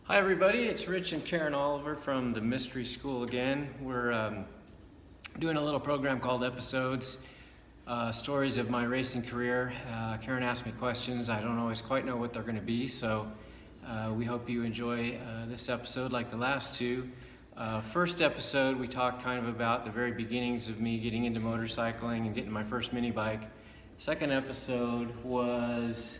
Hi everybody, it's Rich and Karen Oliver from the Mystery School again. We're doing a little program called Episodes, stories of my racing career. Karen asked me questions. I don't always quite know what they're going to be, so we hope you enjoy this episode like the last two. First episode, we talked kind of about the very beginnings of me getting into motorcycling and getting my first mini bike. Second episode was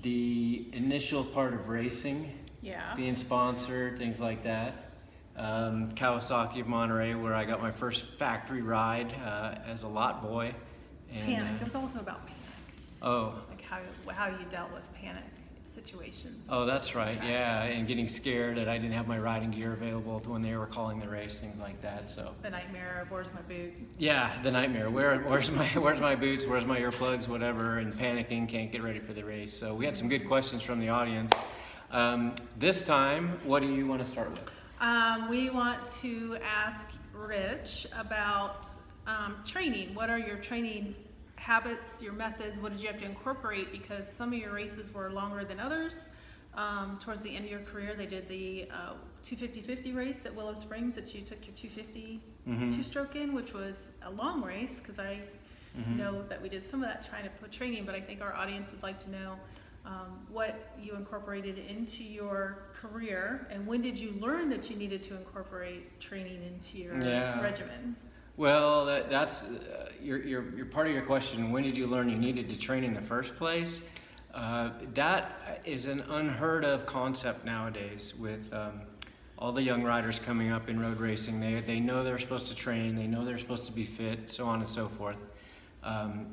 the initial part of racing. Yeah. Being sponsored, things like that. Kawasaki of Monterey, where I got my first factory ride as a lot boy. And, panic. It was also about panic. Oh. Like how you dealt with panic situations. Oh, that's right. Yeah, and getting scared that I didn't have my riding gear available when they were calling the race, things like that. So. The nightmare of where's my boot? Yeah, the nightmare. Where's my boots? Where's my earplugs? Whatever, and panicking, can't get ready for the race. So we had some good questions from the audience. This time, what do you want to start with? We want to ask Rich about training. What are your training habits, your methods? What did you have to incorporate? Because some of your races were longer than others. Towards the end of your career, they did the 250-50 race at Willow Springs that you took your 250 two-stroke in, which was a long race because I know that we did some of that trying to put training, but I think our audience would like to know what you incorporated into your career, and when did you learn that you needed to incorporate training into your regimen? Well, that's your part of your question. When did you learn you needed to train in the first place? That is an unheard of concept nowadays with all the young riders coming up in road racing. They know they're supposed to train, they know they're supposed to be fit, so on and so forth.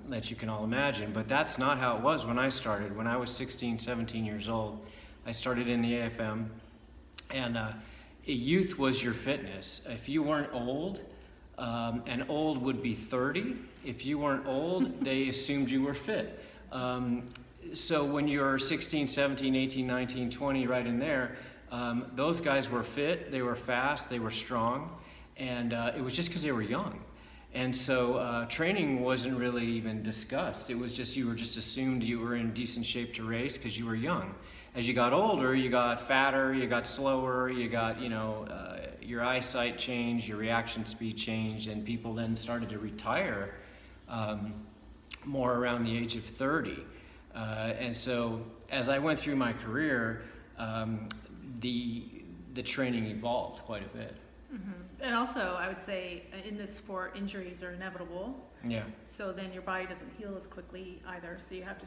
That you can all imagine, but that's not how it was when I started. When I was 16, 17 years old, I started in the AFM, and youth was your fitness. If you weren't old, and old would be 30, if you weren't old, they assumed you were fit. So when you're 16, 17, 18, 19, 20, right in there, those guys were fit, they were fast, they were strong, and it was just because they were young. And so training wasn't really even discussed. It was just, you were just assumed you were in decent shape to race because you were young. As you got older, you got fatter, you got slower, you got, your eyesight changed, your reaction speed changed, and people then started to retire more around the age of 30. And so as I went through my career, the training evolved quite a bit. And also, I would say in this sport, injuries are inevitable. Yeah. So then your body doesn't heal as quickly either. So you have to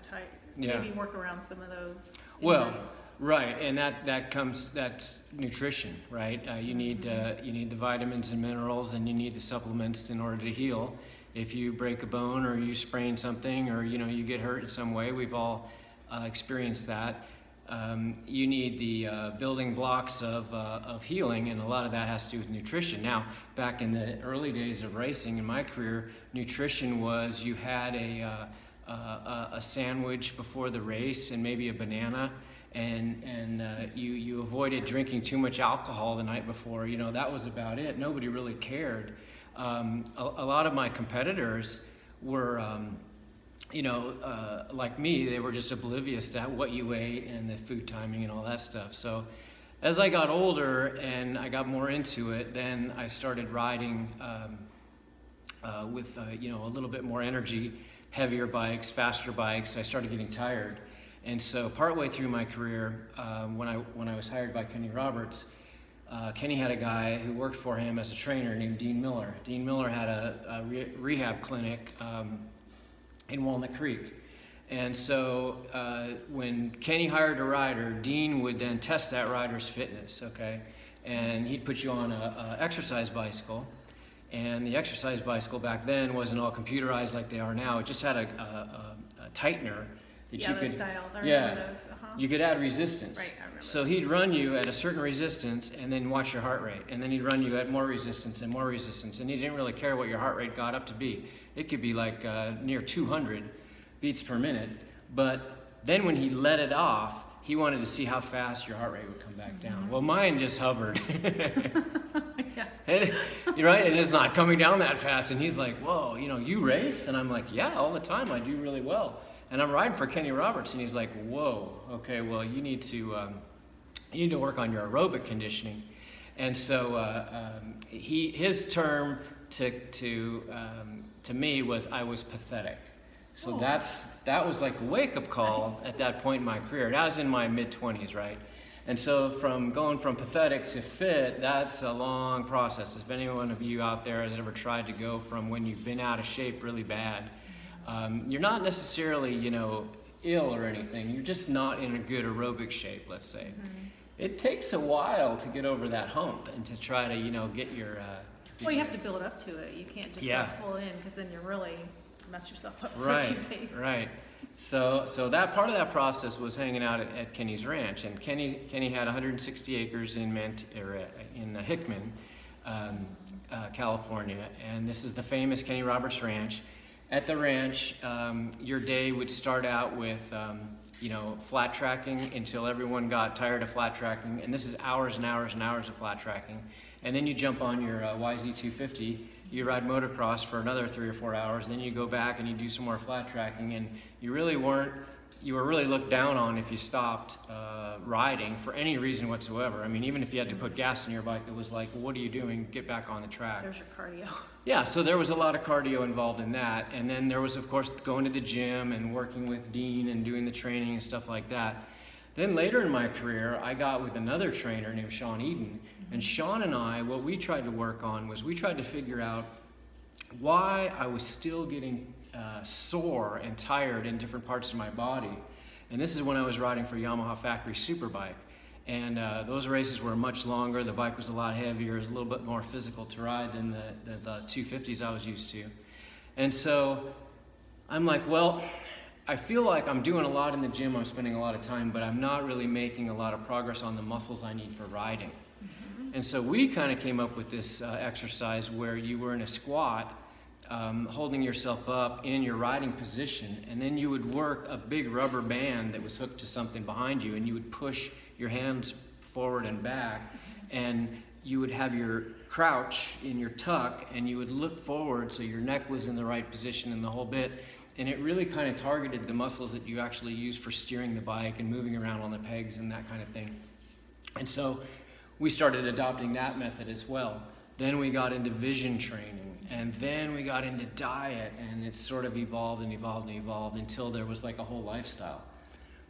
maybe work around some of those injuries. Well, right, and that's nutrition, right? You need the vitamins and minerals, and you need the supplements in order to heal. If you break a bone or you sprain something, or you get hurt in some way, we've all experienced that. You need the building blocks of healing, and a lot of that has to do with nutrition. Now, back in the early days of racing in my career, nutrition was you had a sandwich before the race and maybe a banana, and you avoided drinking too much alcohol the night before. That was about it. Nobody really cared. A lot of my competitors were like me, they were just oblivious to what you ate and the food timing and all that stuff. So as I got older and I got more into it, then I started riding with a little bit more energy, heavier bikes, faster bikes. I started getting tired. And so partway through my career, when I was hired by Kenny Roberts, Kenny had a guy who worked for him as a trainer named Dean Miller. Dean Miller had a rehab clinic in Walnut Creek. And so when Kenny hired a rider, Dean would then test that rider's fitness, okay? And he'd put you on a exercise bicycle. And the exercise bicycle back then wasn't all computerized like they are now. It just had a tightener that you could... those dials. I remember those. You could add resistance. Right, I remember. So he'd run you at a certain resistance and then watch your heart rate. And then he'd run you at more resistance and more resistance. And he didn't really care what your heart rate got up to be. It could be like near 200 beats per minute. But then when he let it off, he wanted to see how fast your heart rate would come back down. Well, mine just hovered. You're right, and it's not coming down that fast. And he's like, whoa, you race? And I'm like, yeah, all the time. I do really well. And I'm riding for Kenny Roberts, and he's like, whoa, okay, well, you need to you need to work on your aerobic conditioning. And so his term to me was I was pathetic. So that was like a wake-up call at that point in my career. And I was in my mid-20s, right? And so from going from pathetic to fit, that's a long process. If any one of you out there has ever tried to go from when you've been out of shape really bad, you're not necessarily, ill or anything. You're just not in a good aerobic shape, let's say. Mm-hmm. It takes a while to get over that hump and to try to, get your... well, you have to build up to it. You can't just go full in, because then you really mess yourself up for a few days. Right. So that part of that process was hanging out at Kenny's ranch, and Kenny had 160 acres in Hickman, California, and this is the famous Kenny Roberts Ranch. At the ranch, your day would start out with flat tracking until everyone got tired of flat tracking, and this is hours and hours and hours of flat tracking, and then you jump on your YZ250. You ride motocross for another 3 or 4 hours, then you go back and you do some more flat tracking, and you were really looked down on if you stopped riding for any reason whatsoever. I mean, even if you had to put gas in your bike, it was like, well, what are you doing? Get back on the track. There's your cardio. Yeah, so there was a lot of cardio involved in that, and then there was, of course, going to the gym and working with Dean and doing the training and stuff like that. Then later in my career, I got with another trainer named Sean Eden. And Sean and I, what we tried to work on was we tried to figure out why I was still getting sore and tired in different parts of my body. And this is when I was riding for Yamaha Factory Superbike. And those races were much longer. The bike was a lot heavier. It was a little bit more physical to ride than the 250s I was used to. And so I'm like, well, I feel like I'm doing a lot in the gym, I'm spending a lot of time, but I'm not really making a lot of progress on the muscles I need for riding. Mm-hmm. And so we kind of came up with this exercise where you were in a squat, holding yourself up in your riding position, and then you would work a big rubber band that was hooked to something behind you, and you would push your hands forward and back, and you would have your crouch in your tuck, and you would look forward so your neck was in the right position and the whole bit. And it really kind of targeted the muscles that you actually use for steering the bike and moving around on the pegs and that kind of thing. And so we started adopting that method as well. Then we got into vision training, and then we got into diet, and it sort of evolved and evolved and evolved until there was like a whole lifestyle.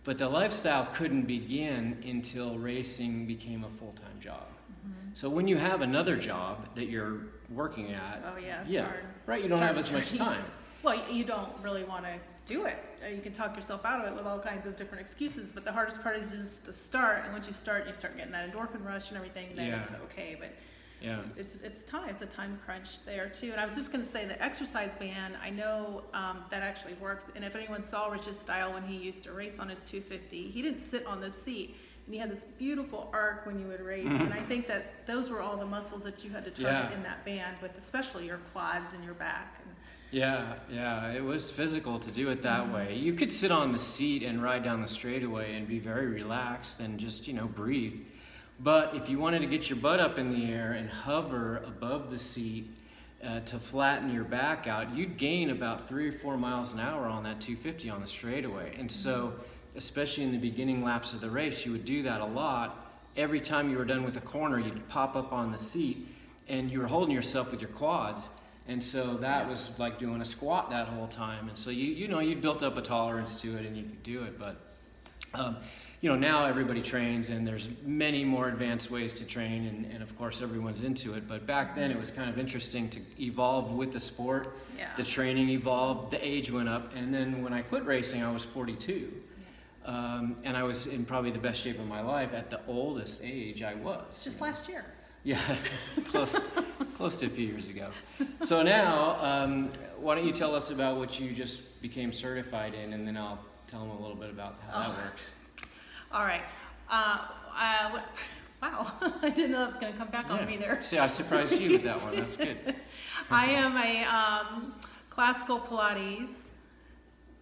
But the lifestyle couldn't begin until racing became a full-time job. Mm-hmm. So when you have another job that you're working at, it's hard. Right, you don't have as much time. Well, you don't really want to do it. You can talk yourself out of it with all kinds of different excuses, but the hardest part is just to start, and once you start getting that endorphin rush and everything, then it's okay. But it's time. It's a time crunch there too. And I was just going to say the exercise band, I know that actually worked. And if anyone saw Rich's style when he used to race on his 250, he didn't sit on the seat. And he had this beautiful arc when you would race. Mm-hmm. And I think that those were all the muscles that you had to target in that band, with especially your quads and your back. Yeah, it was physical to do it that way. You could sit on the seat and ride down the straightaway and be very relaxed and just, breathe. But if you wanted to get your butt up in the air and hover above the seat to flatten your back out, you'd gain about 3 or 4 miles an hour on that 250 on the straightaway. And so, especially in the beginning laps of the race, you would do that a lot. Every time you were done with a corner, you'd pop up on the seat and you were holding yourself with your quads. And so that was like doing a squat that whole time. And so you built up a tolerance to it and you could do it. But now everybody trains, and there's many more advanced ways to train, and of course everyone's into it. But back then it was kind of interesting to evolve with the sport. The training evolved, the age went up, and then when I quit racing I was 42. And I was in probably the best shape of my life at the oldest age I was. Just last year. Yeah, close to a few years ago. So now, why don't you tell us about what you just became certified in, and then I'll tell them a little bit about how that works. All right. Wow, I didn't know that was going to come back on me there. See, I surprised you with that one. That's good. I am a classical Pilates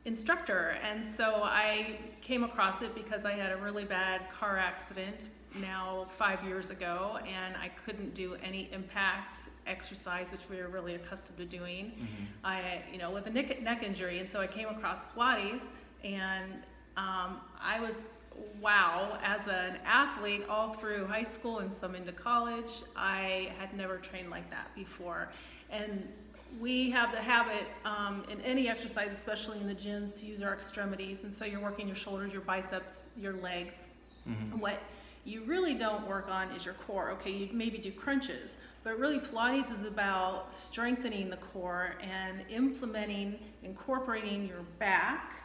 instructor, and so I came across it because I had a really bad car accident now 5 years ago, and I couldn't do any impact exercise, which we were really accustomed to doing. Mm-hmm. With a neck injury, and so I came across Pilates, and I was wow, as an athlete all through high school and some into college, I had never trained like that before. And we have the habit in any exercise, especially in the gyms, to use our extremities. And so you're working your shoulders, your biceps, your legs. What you really don't work on is your core. Okay, you maybe do crunches, but really Pilates is about strengthening the core and incorporating your back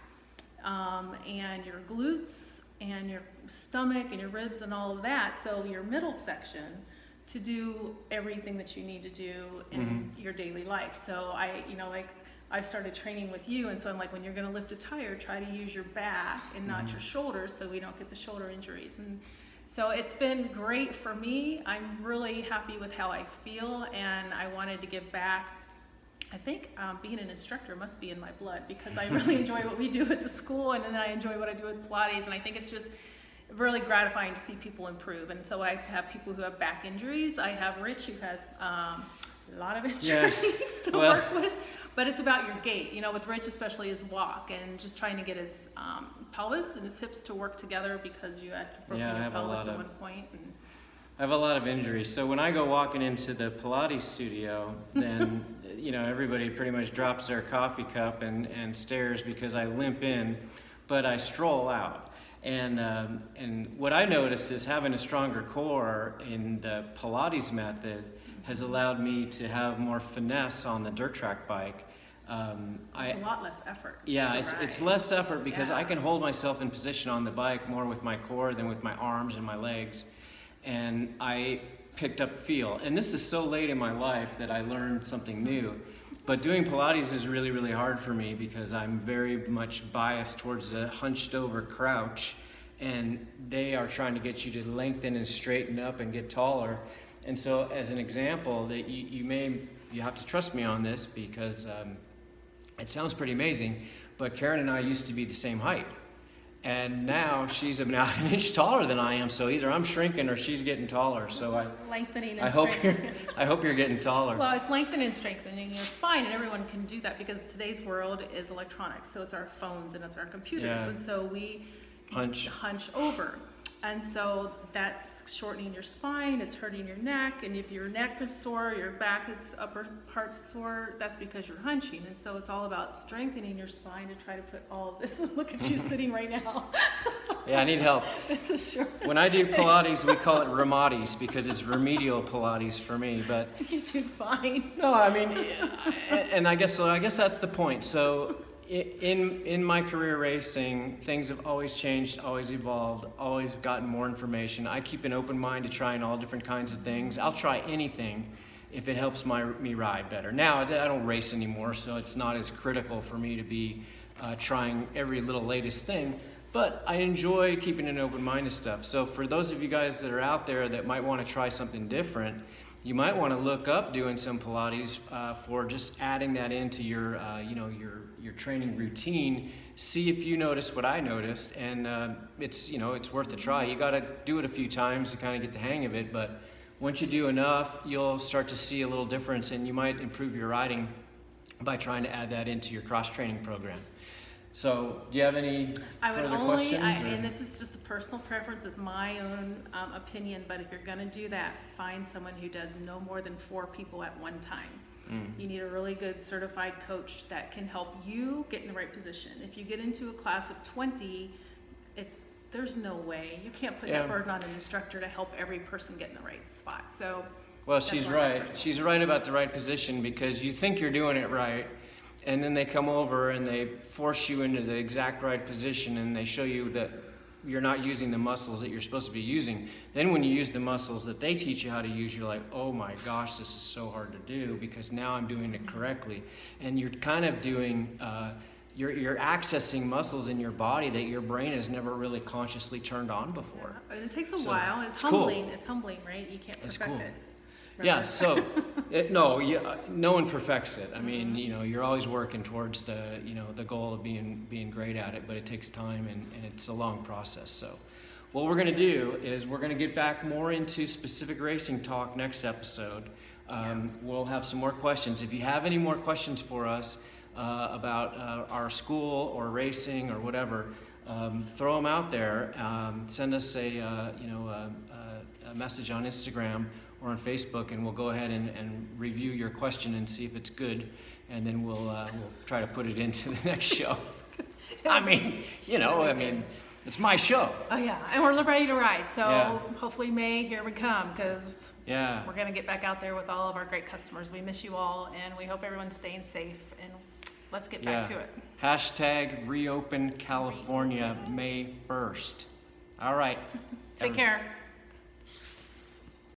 and your glutes and your stomach and your ribs and all of that. So your middle section to do everything that you need to do in your daily life. So I started training with you, and so I'm like, when you're going to lift a tire, try to use your back and not your shoulders, so we don't get the shoulder injuries. And so it's been great for me. I'm really happy with how I feel, and I wanted to give back. I think being an instructor must be in my blood, because I really enjoy what we do at the school, and then I enjoy what I do with Pilates, and I think it's just really gratifying to see people improve. And so I have people who have back injuries. I have Rich, who has a lot of injuries to work with, but it's about your gait. With Rich especially, his walk and just trying to get his pelvis and his hips to work together, because you had broken your pelvis at one point. I have a lot of injuries. So when I go walking into the Pilates studio, then everybody pretty much drops their coffee cup and stares, because I limp in, but I stroll out. And what I noticed is having a stronger core in the Pilates method has allowed me to have more finesse on the dirt track bike. It's a lot less effort. Yeah, it's less effort, because I can hold myself in position on the bike more with my core than with my arms and my legs. And I picked up feel. And this is so late in my life that I learned something new. But doing Pilates is really, really hard for me, because I'm very much biased towards a hunched over crouch, and they are trying to get you to lengthen and straighten up and get taller. And so as an example, that you have to trust me on this, because it sounds pretty amazing, but Karen and I used to be the same height. And now she's about an inch taller than I am, so either I'm shrinking or she's getting taller. So lengthening and strengthening. I hope you're getting taller. Well, it's lengthening and strengthening your spine, and everyone can do that, because today's world is electronics. So it's our phones and it's our computers, and so we hunch over. And so that's shortening your spine, it's hurting your neck, and if your neck is sore, your back is upper part sore, that's because you're hunching. And so it's all about strengthening your spine to try to put all of this. Look at you sitting right now. Yeah, I need help. It's a sure. When I do Pilates, we call it Ramades, because it's remedial Pilates for me. But you do fine. No, I mean, and I guess that's the point. So in my career racing, things have always changed, always evolved, always gotten more information. I keep an open mind to trying all different kinds of things. I'll try anything if it helps me ride better. Now, I don't race anymore, so it's not as critical for me to be trying every little latest thing, but I enjoy keeping an open mind to stuff. So for those of you guys that are out there that might want to try something different, you might want to look up doing some Pilates for just adding that into your training routine. See if you notice what I noticed, and it's worth a try. You got to do it a few times to kind of get the hang of it, but once you do enough, you'll start to see a little difference, and you might improve your riding by trying to add that into your cross-training program. So, do you have any further questions? And this is just a personal preference with my own opinion, but if you're going to do that, find someone who does no more than 4 people at one time. You need a really good certified coach that can help you get in the right position. If you get into a class of 20, there's no way. You can't put that burden on an instructor to help every person get in the right spot. So, well, she's right. She's right about the right position, because you think you're doing it right, and then they come over and they force you into the exact right position, and they show you that you're not using the muscles that you're supposed to be using. Then when you use the muscles that they teach you how to use, you're like, oh my gosh, this is so hard to do, because now I'm doing it correctly. And you're kind of doing, you're accessing muscles in your body that your brain has never really consciously turned on before. Yeah. And it takes a while. It's humbling. Cool. It's humbling, right? You can't perfect it. Yeah, so no one perfects it. I mean, you're always working towards the goal of being great at it, but it takes time, and it's a long process. So what we're going to do is we're going to get back more into specific racing talk next episode. We'll have some more questions. If you have any more questions for us about our school or racing or whatever, throw them out there. Send us a message on Instagram or on Facebook, and we'll go ahead and review your question and see if it's good, and then we'll try to put it into the next show. I mean, it's my show. Oh yeah, and we're ready to ride. So Yeah. hopefully May, here we come, because Yeah. we're gonna get back out there with all of our great customers. We miss you all, and we hope everyone's staying safe. And let's get back to it. Hashtag reopen California May 1st. All right. Take care.